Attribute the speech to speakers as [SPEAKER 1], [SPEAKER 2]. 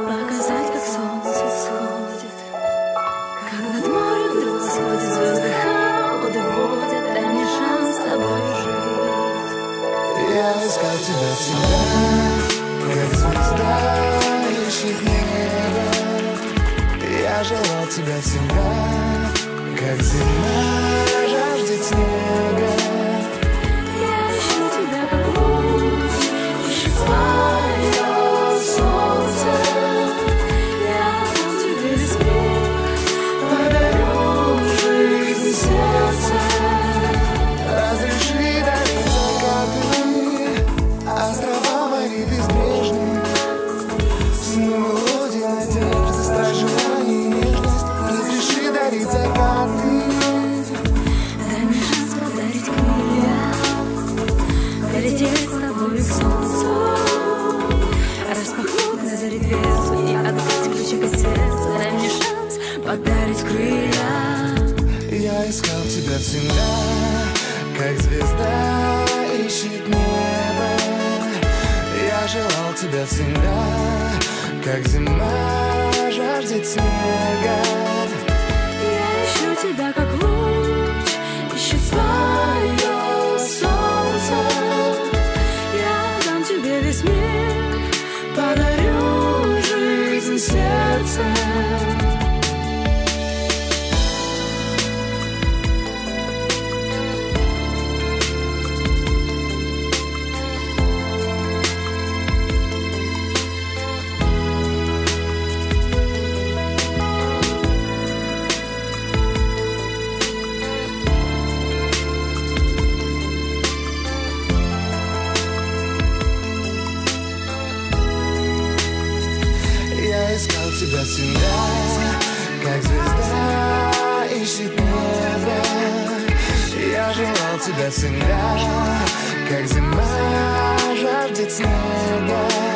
[SPEAKER 1] Показать, как солнце всходит, как над морем вдруг восходит, звезды хороводы водят. Дай мне шанс с тобой жить.
[SPEAKER 2] Я искал тебя всегда, как звезда ищет небо. Я желал тебя всегда, как зима жаждет снега.
[SPEAKER 1] Я ищу тебя, как луч ищет свое солнце. Я дам тебе весь мир, подарю жизнь, сердце.
[SPEAKER 2] Разреши дарить закаты, острова мои безбрежные. Снова мелодия надежды, страсть, желание и нежность. Разреши дарить закаты.
[SPEAKER 1] Дай мне шанс подарить крылья, полететь с тобой к солнцу, распахнуть на заре дверцу и отдать ключик от сердца. Дай мне шанс подарить крылья.
[SPEAKER 2] Я искал тебя всегда, как звезда ищет небо. Я желал тебя всегда, как зима жаждет снега.
[SPEAKER 1] Я ищу тебя, как луч ищет свое солнце. Я дам тебе весь мир, подарю жизнь, сердце.
[SPEAKER 2] Я искал тебя всегда, как звезда ищет небо. Я желал тебя всегда, как зима жаждет снега.